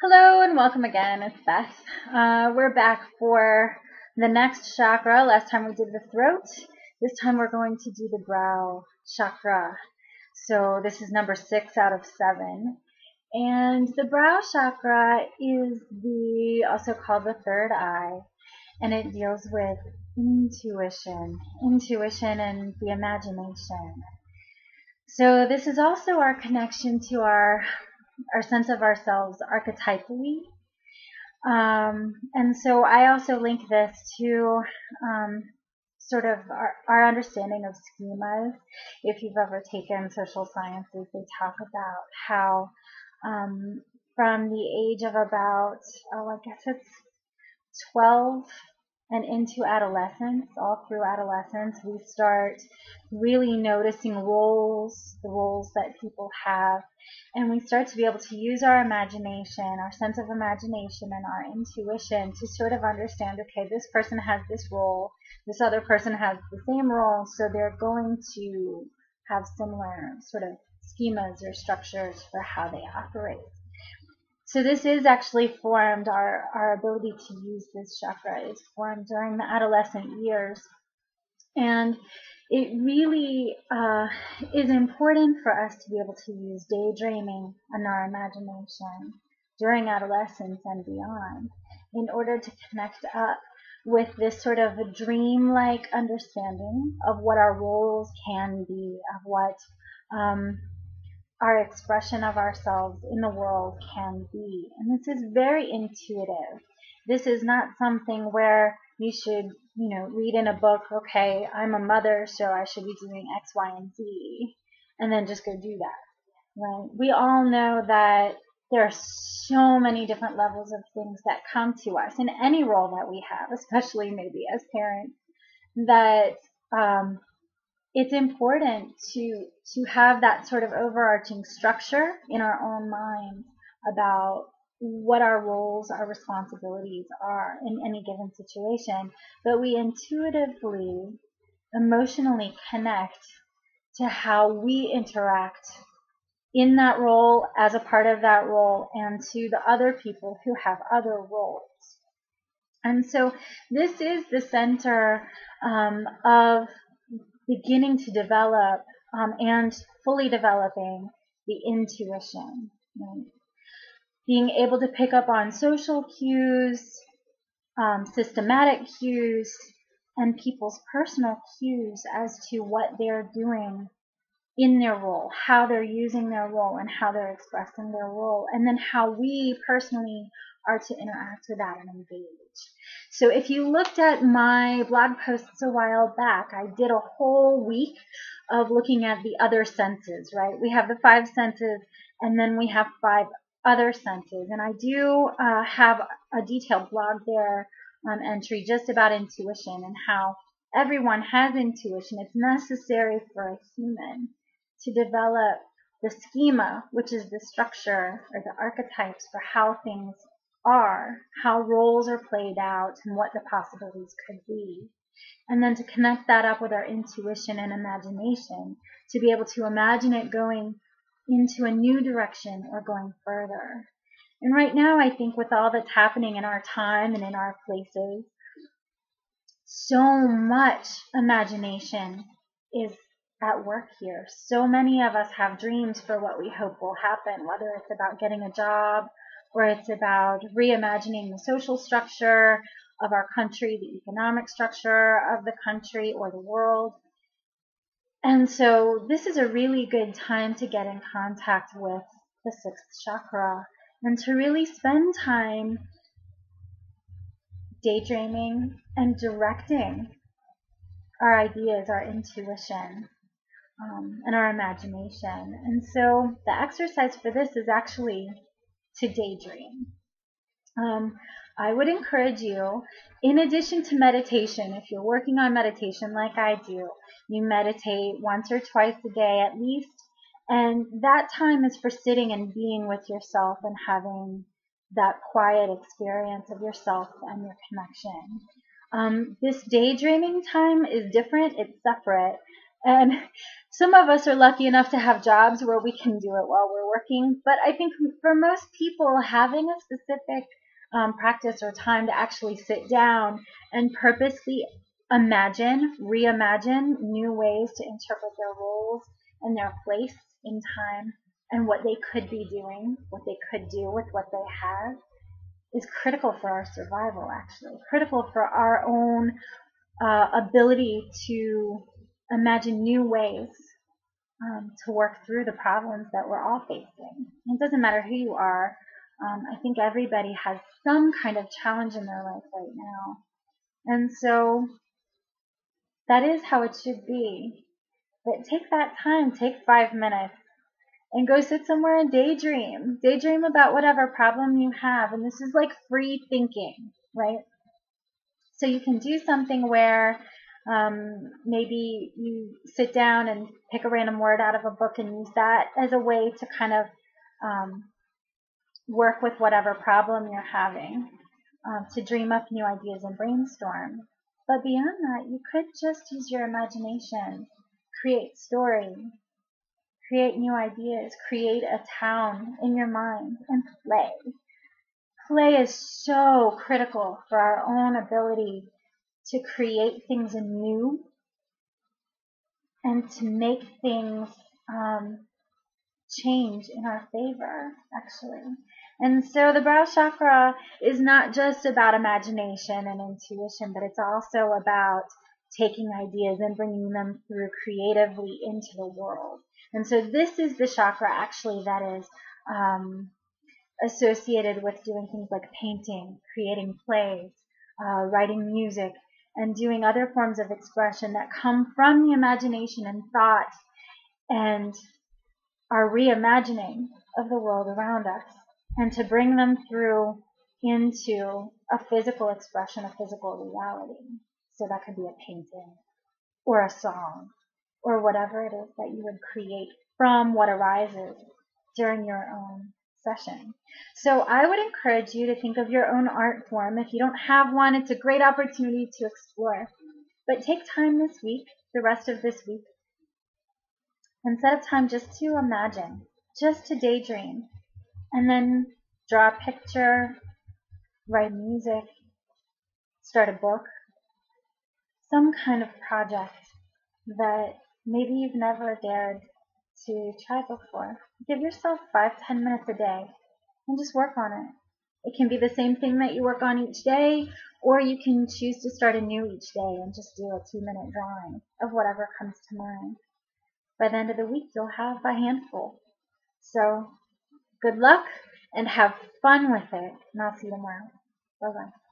Hello and welcome again. It's Beth. We're back for the next chakra. Last time we did the throat. This time we're going to do the brow chakra. So this is number 6 out of 7. And the brow chakra is also called the third eye, and it deals with intuition and the imagination. So this is also our connection to our sense of ourselves archetypally. And so I also link this to sort of our understanding of schemas. If you've ever taken social sciences, they talk about how from the age of about, I guess it's 12 and into adolescence, all through adolescence, we start really noticing the roles that people have, and we start to be able to use our imagination, our sense of imagination and our intuition to sort of understand, okay, this person has this role, this other person has the same role, so they're going to have similar sort of schemas or structures for how they operate. So this is actually formed, our ability to use this chakra is formed during the adolescent years. And it really is important for us to be able to use daydreaming and our imagination during adolescence and beyond in order to connect up with this sort of a dreamlike understanding of what our roles can be, of what our expression of ourselves in the world can be. And this is very intuitive. This is not something where you should, read in a book, okay, I'm a mother, so I should be doing X, Y, and Z, and then just go do that, right? We all know that there are so many different levels of things that come to us in any role that we have, especially maybe as parents, that it's important to have that sort of overarching structure in our own minds about what our roles, our responsibilities are in any given situation, but we intuitively, emotionally connect to how we interact in that role, as a part of that role, and to the other people who have other roles. And so this is the center of beginning to develop and fully developing the intuition, right? Being able to pick up on social cues, systematic cues, and people's personal cues as to what they're doing in their role, how they're using their role, and how they're expressing their role, and then how we personally are to interact with that and engage. So if you looked at my blog posts a while back, I did a whole week of looking at the other senses, right? We have the 5 senses, and then we have 5 other senses. And I do have a detailed blog there entry just about intuition and how everyone has intuition. It's necessary for a human to develop the schema, which is the structure or the archetypes for how things are, how roles are played out, and what the possibilities could be. And then to connect that up with our intuition and imagination, to be able to imagine it going into a new direction or going further. And right now, I think with all that's happening in our time and in our places, so much imagination is at work here. So many of us have dreams for what we hope will happen, whether it's about getting a job or it's about reimagining the social structure of our country, the economic structure of the country or the world. And so this is a really good time to get in contact with the 6th chakra and to really spend time daydreaming and directing our ideas, our intuition, and our imagination. And so the exercise for this is actually to daydream. I would encourage you, in addition to meditation, if you're working on meditation like I do, you meditate once or twice a day at least, and that time is for sitting and being with yourself and having that quiet experience of yourself and your connection. This daydreaming time is different, it's separate, And some of us are lucky enough to have jobs where we can do it while we're working. But I think for most people, having a specific practice or time to actually sit down and purposely reimagine new ways to interpret their roles and their place in time and what they could be doing, what they could do with what they have, is critical for our survival, actually. Critical for our own ability to imagine new ways to work through the problems that we're all facing. It doesn't matter who you are. I think everybody has some kind of challenge in their life right now. And so that is how it should be. But take that time, take 5 minutes, and go sit somewhere and daydream. Daydream about whatever problem you have. And this is like free thinking, right? So you can do something where maybe you sit down and pick a random word out of a book and use that as a way to kind of work with whatever problem you're having, to dream up new ideas and brainstorm. But beyond that, you could just use your imagination, create story, create new ideas, create a town in your mind, and play. Play is so critical for our own ability to create things anew and to make things change in our favor, actually. And so the brow chakra is not just about imagination and intuition, but it's also about taking ideas and bringing them through creatively into the world. And so this is the chakra, actually, that is associated with doing things like painting, creating plays, writing music, and doing other forms of expression that come from the imagination and thought and our reimagining of the world around us, and to bring them through into a physical expression, a physical reality. So that could be a painting or a song or whatever it is that you would create from what arises during your own session. So I would encourage you to think of your own art form. If you don't have one, it's a great opportunity to explore. But take time this week, the rest of this week, and set up time just to imagine, just to daydream, and then draw a picture, write music, start a book, some kind of project that maybe you've never dared to try before. Give yourself 5-10 minutes a day and just work on it. It can be the same thing that you work on each day, or you can choose to start anew each day and just do a 2-minute drawing of whatever comes to mind. By the end of the week, you'll have a handful. So good luck and have fun with it. And I'll see you tomorrow. Bye-bye.